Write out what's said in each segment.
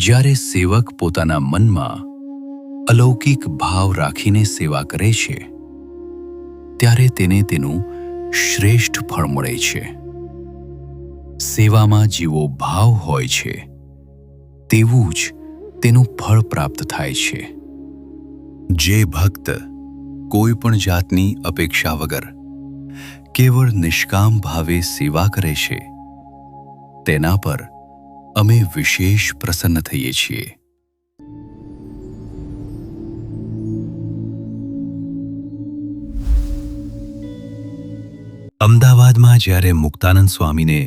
જ્યારે સેવક પોતાના મનમાં અલૌકિક ભાવ રાખીને સેવા કરે છે, ત્યારે તેને તેનું શ્રેષ્ઠ ફળ મળે છે. સેવામાં જેવો ભાવ હોય છે તેવું જ તેનું ફળ પ્રાપ્ત થાય છે. જે ભક્ત કોઈ પણ જાતની અપેક્ષા વગર કેવળ નિષ્કામ ભાવે સેવા કરે છે, તેના પર અમે વિશેષ પ્રસન્ન થઈએ છીએ. અમદાવાદમાં જ્યારે મુક્તાનંદ સ્વામીને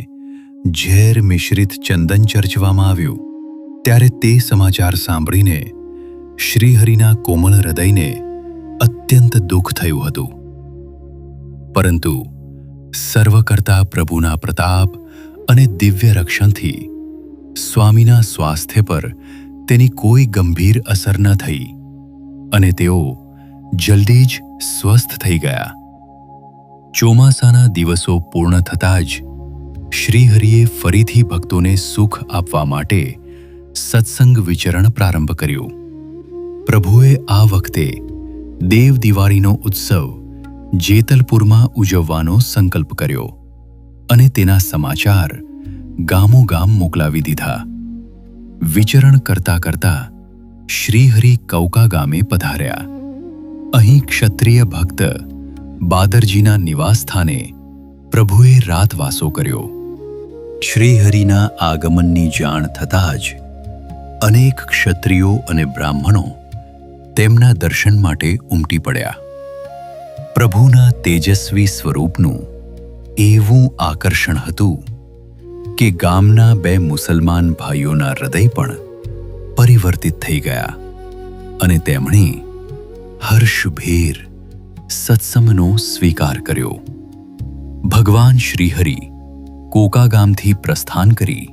ઝેર મિશ્રિત ચંદન ચર્ચવામાં આવ્યું, ત્યારે તે સમાચાર સાંભળીને શ્રીહરિના કોમળ હૃદયને અત્યંત દુઃખ થયું હતું. પરંતુ સર્વકર્તા પ્રભુના પ્રતાપ અને દિવ્ય રક્ષણથી સ્વામીના સ્વાસ્થ્ય પર તેની કોઈ ગંભીર અસર ન થઈ અને તેઓ જલ્દી જ સ્વસ્થ થઈ ગયા. ચોમાસાના દિવસો પૂર્ણ થતાં જ શ્રીહરિએ ફરીથી ભક્તોને સુખ આપવા માટે સત્સંગ વિચરણ પ્રારંભ કર્યું. પ્રભુએ આ વખતે દેવ દિવાળીનો ઉત્સવ જેતલપુરમાં ઉજવવાનો સંકલ્પ કર્યો અને તેના સમાચાર ગામોગામ મોકલાવી દીધા. વિચરણ કરતા કરતા શ્રીહરિ કૌકા ગામે પધાર્યા. અહીં ક્ષત્રિય ભક્ત બાદરજીના નિવાસસ્થાને પ્રભુએ રાતવાસો કર્યો. શ્રીહરિના આગમનની જાણ થતાં જ અનેક ક્ષત્રિયો અને બ્રાહ્મણો તેમના દર્શન માટે ઉમટી પડ્યા. પ્રભુના તેજસ્વી સ્વરૂપનું એવું આકર્ષણ હતું કે ગામના 2 મુસલમાન ભાઈઓના હૃદય પણ પરિવર્તિત થઈ ગયા અને તેમણે હર્ષભેર સત્સંગનો સ્વીકાર કર્યો. ભગવાન શ્રીહરિ કોકા ગામથી પ્રસ્થાન કરી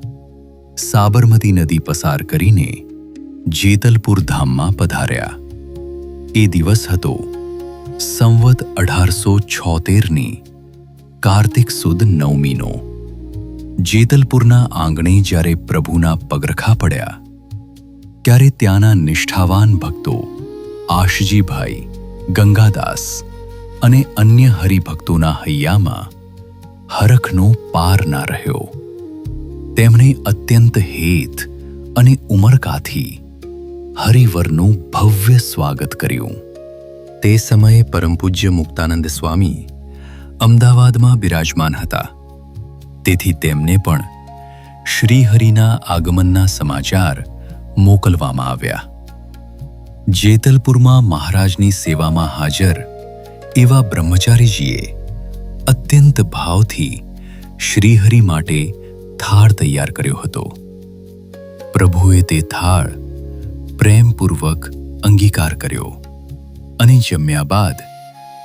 સાબરમતી નદી પસાર કરીને જેતલપુર ધામમાં પધાર્યા. એ દિવસ હતો સંવત 1876ની કાર્તિક સુદ 9મીનો. જેતલપુરના આંગણે જ્યારે પ્રભુના પગરખા પડ્યા, ત્યારે ત્યાંના નિષ્ઠાવાન ભક્તો આશજીભાઈ, ગંગાદાસ અને અન્ય હરિભક્તોના હૈયામાં હરખનો પાર ના રહ્યો. તેમણે અત્યંત હેત અને ઉમળકાથી હરિવરનું ભવ્ય સ્વાગત કર્યું. તે સમયે પરમ પૂજ્ય મુક્તાનંદ સ્વામી અમદાવાદમાં બિરાજમાન હતા. તેથી તેમને પણ શ્રીહરિના આગમનના સમાચાર મોકલવામાં આવ્યા. જેતલપુરમાં મહારાજની સેવામાં હાજર એવા બ્રહ્મચારીજીએ અત્યંત ભાવથી શ્રીહરિ માટે થાળ તૈયાર કર્યો હતો. પ્રભુએ તે થાળ પ્રેમપૂર્વક અંગીકાર કર્યો અને જમ્યા બાદ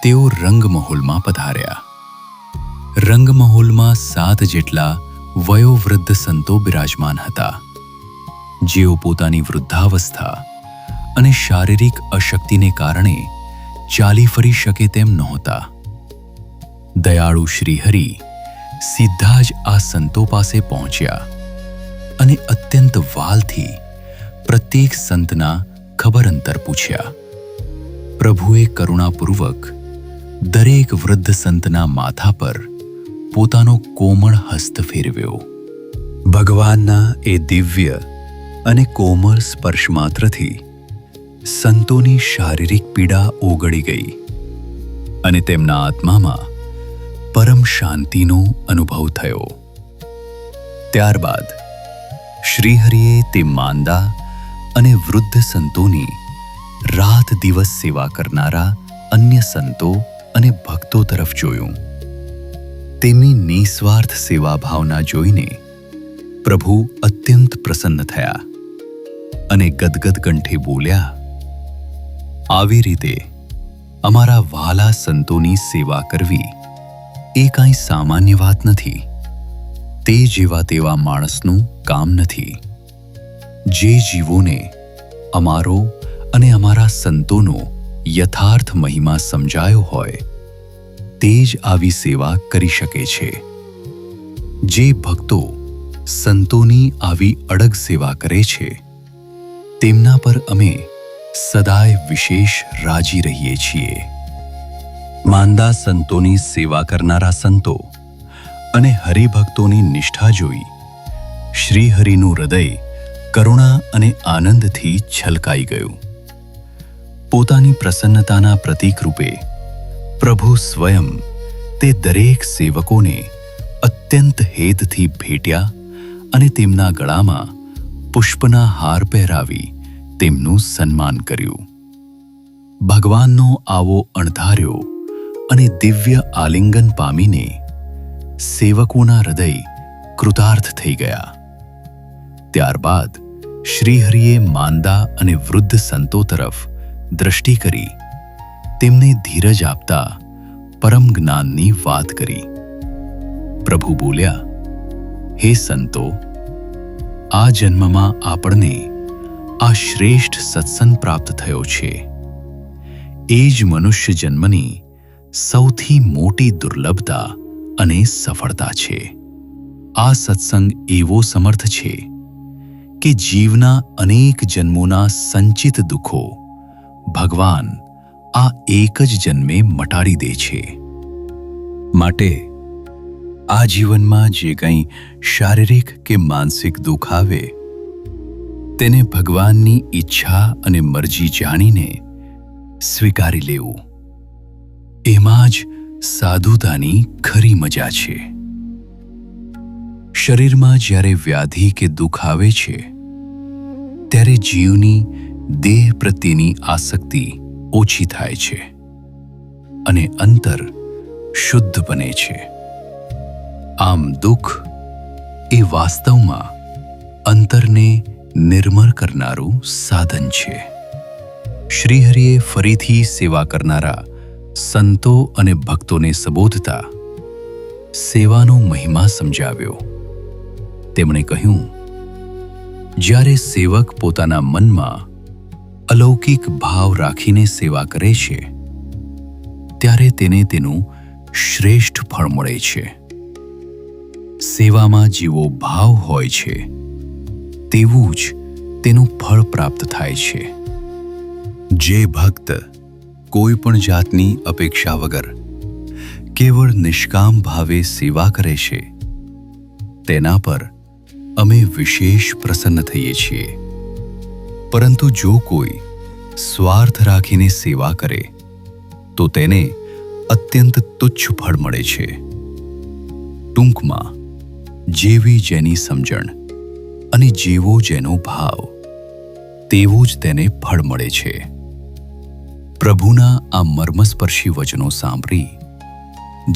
તેઓ રંગમહોલમાં પધાર્યા. રંગમહોલમાં 7 જેટલા વયોવૃદ્ધ સંતો બિરાજમાન હતા, જેઓ પોતાની વૃદ્ધાવસ્થા અને શારીરિક અશક્તિને કારણે ચાલી ફરી શકે તેમ નહોતા. દયાળુ શ્રીહરિ સીધા જ આ સંતો પાસે પહોંચ્યા અને અત્યંત વાલથી પ્રત્યેક સંતના ખબર અંતર પૂછ્યા. પ્રભુએ કરુણાપૂર્વક દરેક વૃદ્ધ સંતના માથા પર પોતાનો કોમળ હસ્ત ફેરવ્યો. ભગવાનના એ દિવ્ય અને કોમળ સ્પર્શ માત્રથી સંતોની શારીરિક પીડા ઓગળી ગઈ અને તેમના આત્મામાં પરમ શાંતિનો અનુભવ થયો. ત્યારબાદ શ્રીહરિએ તે માંદા અને વૃદ્ધ સંતોની રાત દિવસ સેવા કરનારા અન્ય સંતો અને ભક્તો તરફ જોયું. તેમની નિસ્વાર્થ સેવા ભાવના જોઈને પ્રભુ અત્યંત પ્રસન્ન થયા અને ગદગદ કંઠે બોલ્યા, આવી રીતે અમારા વહાલા સંતોની સેવા કરવી એ કાંઈ સામાન્ય વાત નથી. તે જેવા તેવા માણસનું કામ નથી. જે જીવોને અમારો અને અમારા સંતોનો યથાર્થ મહિમા સમજાયો હોય તે જ આવી સેવા કરી શકે છે. જે ભક્તો સંતોની આવી અડગ સેવા કરે છે તેમના પર અમે સદાય વિશેષ રાજી રહીએ છીએ. માંદા સંતોની સેવા કરનારા સંતો અને હરિભક્તોની નિષ્ઠા જોઈ શ્રીહરિનું હૃદય કરુણા અને આનંદથી છલકાઈ ગયું. પોતાની પ્રસન્નતાના પ્રતીક રૂપે પ્રભુ સ્વયં તે દરેક સેવકોને અત્યંત હેતથી ભેટ્યા અને તેમના ગળામાં પુષ્પના હાર પહેરાવી તેમનું સન્માન કર્યું. ભગવાનનો આવો અણધાર્યો અને દિવ્ય આલિંગન પામીને સેવકોના હૃદય કૃતાર્થ થઈ ગયા. ત્યારબાદ શ્રીહરિએ માંદા અને વૃદ્ધ સંતો તરફ દ્રષ્ટિ કરી તેમને ધીરજ આપતા પરમ જ્ઞાનની વાત કરી. પ્રભુ બોલ્યા, હે સંતો, આ જન્મમાં આપણને આ શ્રેષ્ઠ સત્સંગ પ્રાપ્ત થયો છે. એ જ મનુષ્ય જન્મની સૌથી મોટી દુર્લભતા અને સફળતા છે. આ સત્સંગ એવો સમર્થ છે કે જીવના અનેક જન્મોના સંચિત દુઃખો ભગવાન આ એક જ જન્મે મટાડી દે છે. માટે આ જીવનમાં જે કંઈ શારીરિક કે માનસિક દુઃખ આવે તેને ભગવાનની ઈચ્છા અને મરજી જાણીને સ્વીકારી લેવું. એમાં જ સાધુતાની ખરી મજા છે. શરીરમાં જ્યારે વ્યાધિ કે દુઃખ આવે છે ત્યારે જીવની દેહ પ્રત્યેની આસક્તિ ઓછી થાય છે અને અંતર શુદ્ધ બને છે. આમ દુઃખ એ વાસ્તવમાં અંતરને નિર્મળ કરનારું સાધન છે. શ્રીહરિએ ફરીથી સેવા કરનારા સંતો અને ભક્તોને સંબોધતા સેવાનો મહિમા સમજાવ્યો. તેમણે કહ્યું, જ્યારે સેવક પોતાના મનમાં અલૌકિક ભાવ રાખીને સેવા કરે છે ત્યારે તેને તેનું શ્રેષ્ઠ ફળ મળે છે. સેવામાં જેવો ભાવ હોય છે તેવું જ તેનું ફળ પ્રાપ્ત થાય છે. જે ભક્ત કોઈ પણ જાતની અપેક્ષા વગર કેવળ નિષ્કામ ભાવે સેવા કરે છે તેના પર અમે વિશેષ પ્રસન્ન થઈએ છીએ. પરંતુ જો કોઈ સ્વાર્થ રાખીને સેવા કરે તો તેને અત્યંત તુચ્છ ફળ મળે છે. ટૂંકમાં જેવી જેની સમજણ અને જેવો જેનો ભાવ તેવો જ તેને ફળ મળે છે. પ્રભુના આ મર્મસ્પર્શી વચનો સાંભળી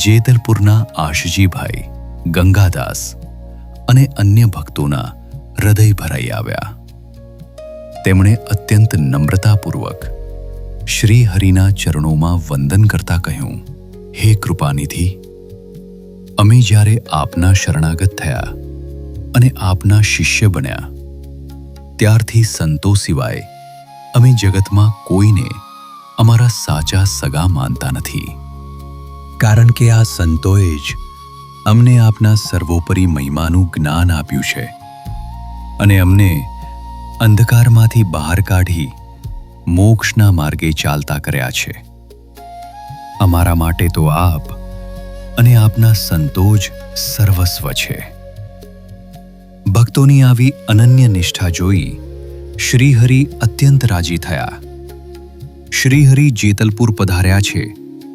જેતલપુરના આશજીભાઈ, ગંગાદાસ અને અન્ય ભક્તોના હૃદય ભરાઈ આવ્યા. તેમણે અત્યંત નમ્રતાપૂર્વક શ્રી હરિના ચરણોમાં વંદન કરતા કહ્યું, હે કૃપાનિધિ, અમે જ્યારે આપના શરણાગત થયા અને આપના શિષ્ય બન્યા ત્યારથી સંતો સિવાય અમે જગતમાં કોઈને અમારા સાચા સગા માનતા નથી. કારણ કે આ સંતોએ જ અમને આપના સર્વોપરી મહિમાનું જ્ઞાન આપ્યું છે અને અમને અંધકારમાંથી બહાર કાઢી મોક્ષના માર્ગે ચાલતા કર્યા છે. અમારા માટે તો આપ અને આપના સંતો જ સર્વસ્વ છે. ભક્તોની આવી અનન્ય નિષ્ઠા જોઈ શ્રીહરિ અત્યંત રાજી થયા. શ્રીહરિ જેતલપુર પધાર્યા છે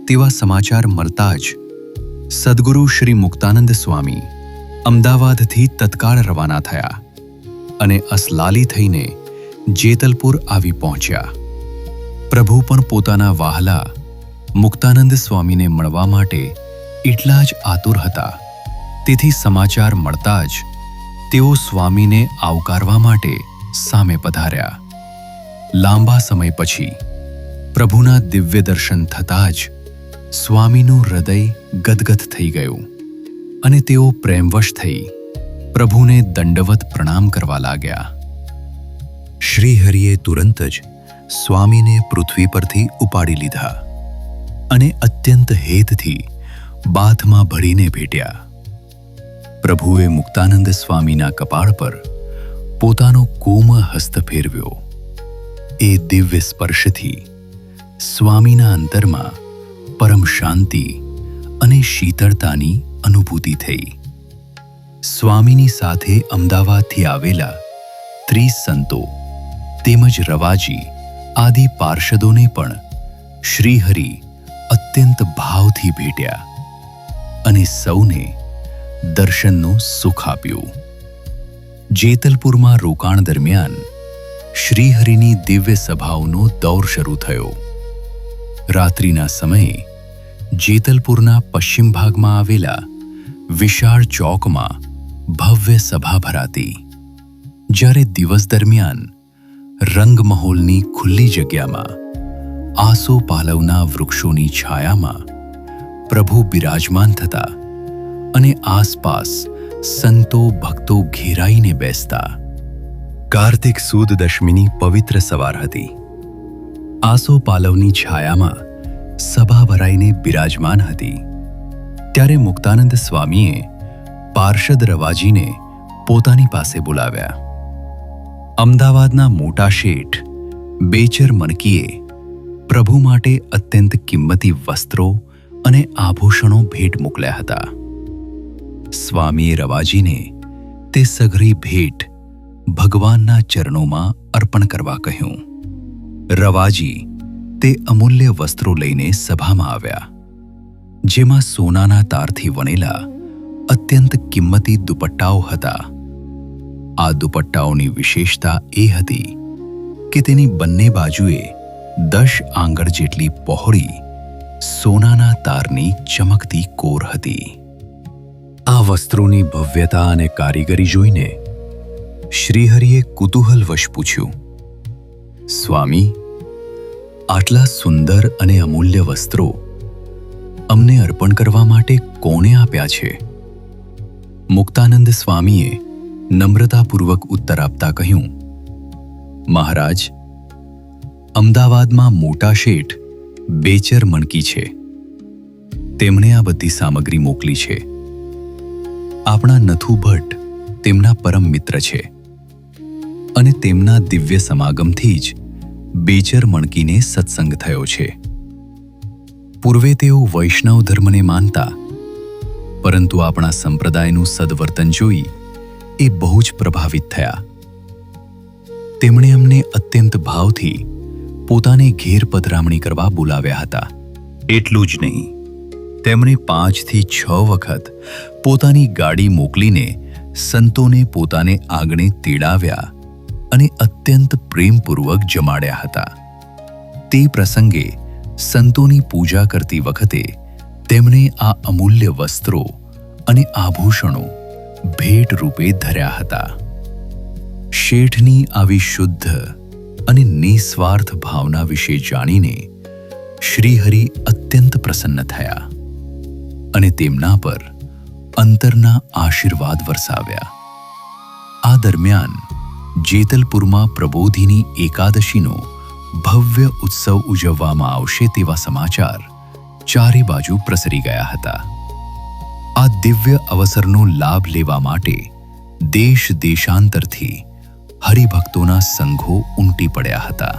તેવા સમાચાર મળતા જ સદ્ગુરુ શ્રી મુક્તાનંદ સ્વામી અમદાવાદથી તત્કાળ રવાના થયા અને અસલાલી થઈને જેતલપુર આવી પહોંચ્યા. પ્રભુ પણ પોતાના વહાલા મુક્તાનંદ સ્વામીને મળવા માટે એટલા જ આતુર હતા. તેથી સમાચાર મળતા જ તેઓ સ્વામીને આવકારવા માટે સામે પધાર્યા. લાંબા સમય પછી પ્રભુના દિવ્ય દર્શન થતાં જ સ્વામીનું હૃદય ગદગદ થઈ ગયું અને તેઓ પ્રેમવશ થઈ પ્રભુને દંડવત પ્રણામ કરવા લાગ્યા. શ્રીહરિએ તુરંત જ સ્વામીને પૃથ્વી પરથી ઉપાડી લીધા અને અત્યંત હેતથી બાથમાં ભળીને ભેટ્યા. પ્રભુએ મુક્તાનંદ સ્વામીના કપાળ પર પોતાનો કોમળ હસ્ત ફેરવ્યો એ દિવ્ય સ્પર્શથી સ્વામીના અંતરમાં પરમ શાંતિ અને શીતળતાની અનુભૂતિ થઈ. સ્વામીની સાથે અમદાવાદથી આવેલા 30 સંતો તેમજ રવાજી આદિ પાર્ષદોને પણ શ્રીહરિ અત્યંત ભાવથી ભેટ્યા અને સૌને દર્શનનું સુખ આપ્યું. જેતલપુરમાં રોકાણ દરમિયાન શ્રીહરિની દિવ્ય સભાઓનો દૌર શરૂ થયો. રાત્રિના સમયે જેતલપુરના પશ્ચિમ ભાગમાં આવેલા વિશાળ ચોકમાં ભવ્ય સભા ભરાતી, જ્યારે દિવસ દરમિયાન રંગમહોલની ખુલ્લી જગ્યામાં આસોપાલવના વૃક્ષોની છાયામાં પ્રભુ બિરાજમાન થતા અને આસપાસ સંતો ભક્તો ઘેરાઈને બેસતા. કાર્તિક સુદ દશમીની પવિત્ર સવાર હતી. આસોપાલવની છાયામાં સભા ભરાઈને બિરાજમાન હતી. ત્યારે મુક્તાનંદ સ્વામીએ પાર્ષદ રવાજીને પોતાની પાસે બોલાવ્યા. અમદાવાદના મોટા શેઠ બેચર મણકીએ પ્રભુ માટે અત્યંત કિંમતી વસ્ત્રો અને આભૂષણો ભેટ મોકલ્યા હતા. સ્વામીએ રવાજીને તે સઘળી ભેટ ભગવાનના ચરણોમાં અર્પણ કરવા કહ્યું. રવાજી તે અમૂલ્ય વસ્ત્રો લઈને સભામાં આવ્યા, જેમાં સોનાના તારથી વણેલા અત્યંત કિંમતી દુપટ્ટાઓ હતા. આ દુપટ્ટાઓની વિશેષતા એ હતી કે તેની બંને બાજુએ 10 આંગળ જેટલી પહોળી સોનાના તારની ચમકતી કોર હતી. આ વસ્ત્રોની ભવ્યતા અને કારીગરી જોઈને શ્રીહરિએ કુતૂહલવશ પૂછ્યું, સ્વામી, આટલા સુંદર અને અમૂલ્ય વસ્ત્રો અમને અર્પણ કરવા માટે કોણે આપ્યા છે? મુક્તાનંદ સ્વામીએ નમ્રતાપૂર્વક ઉત્તર આપતા કહ્યું, મહારાજ, અમદાવાદમાં મોટા શેઠ બેચર મણકી છે. તેમણે આ બધી સામગ્રી મોકલી છે. આપણા નથુ ભટ્ટ તેમના પરમ મિત્ર છે અને તેમના દિવ્ય સમાગમથી જ બેચર મણકીને સત્સંગ થયો છે. પૂર્વે તેઓ વૈષ્ણવ ધર્મને માનતા, પરંતુ આપણા સંપ્રદાયનું સદવર્તન જોઈ એ બહુ જ પ્રભાવિત થયા. તેમણે અમને અત્યંત ભાવથી પોતાને ઘેર પધરામણી કરવા બોલાવ્યા હતા. એટલું જ નહીં, તેમણે 5 થી 6 વખત પોતાની ગાડી મોકલીને સંતોને પોતાને આંગણે તેડાવ્યા અને અત્યંત પ્રેમપૂર્વક જમાડ્યા હતા. તે પ્રસંગે સંતોની પૂજા કરતી વખતે તેમણે આ અમૂલ્ય વસ્ત્રો અને આભૂષણો ભેટ રૂપે ધર્યા હતા. શેઠની આવી શુદ્ધ અને નિસ્વાર્થ ભાવના વિશે જાણીને શ્રીહરિ અત્યંત પ્રસન્ન થયા અને તેમના પર અંતરના આશીર્વાદ વરસાવ્યા. આ દરમિયાન જેતલપુરમાં પ્રબોધિની એકાદશીનો ભવ્ય ઉત્સવ ઉજવવામાં આવશે તેવા સમાચાર ચારે બાજુ પ્રસરી ગયા હતા. આ દિવ્ય અવસરનો લાભ લેવા માટે દેશ દેશાંતરથી હરિભક્તોના સંઘો ઉમટી પડ્યા હતા.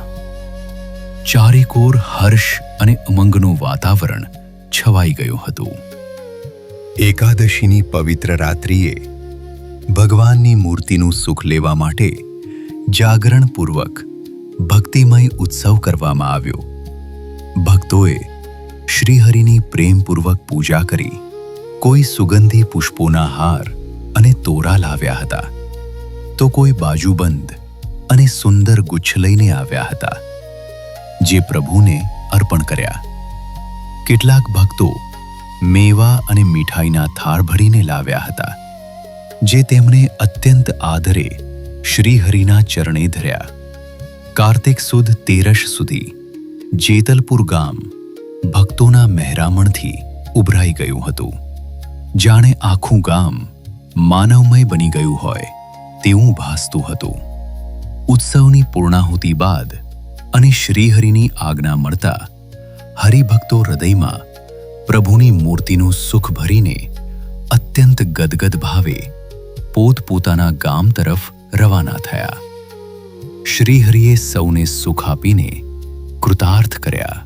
ચારેકોર હર્ષ અને ઉમંગનું વાતાવરણ છવાઈ ગયું હતું. એકાદશીની પવિત્ર રાત્રિએ ભગવાનની મૂર્તિનું સુખ લેવા માટે જાગરણપૂર્વક ભક્તિમય ઉત્સવ કરવામાં આવ્યો. ભક્તોએ શ્રીહરિની પ્રેમપૂર્વક પૂજા કરી કોઈ સુગંધી પુષ્પોના હાર અને તોરા લાવ્યા હતા, તો કોઈ બાજુબંધ અને સુંદર ગુચ્છ લઈને આવ્યા હતા, જે પ્રભુને અર્પણ કર્યા. કેટલાક ભક્તો મેવા અને મીઠાઈના થાળ ભરીને લાવ્યા હતા, જે તેમણે અત્યંત આદરે શ્રીહરિના ચરણે ધર્યા. કાર્તિક સુદ તેરસ સુધી જેતલપુર ગામ ભક્તોના મહેરામણથી ઉભરાઈ ગયું હતું. જાણે આખું ગામ માનવમય બની ગયું હોય તેવું ભાસતું હતું. ઉત્સવની પૂર્ણાહુતિ બાદ અને શ્રીહરિની આજ્ઞા મળતા હરિભક્તો હૃદયમાં પ્રભુની મૂર્તિનું સુખ ભરીને અત્યંત ગદગદ ભાવે પોતપોતાના ગામ તરફ રવાના થયા. શ્રીહરિએ સૌને સુખ આપીને કૃતાર્થ કર્યા.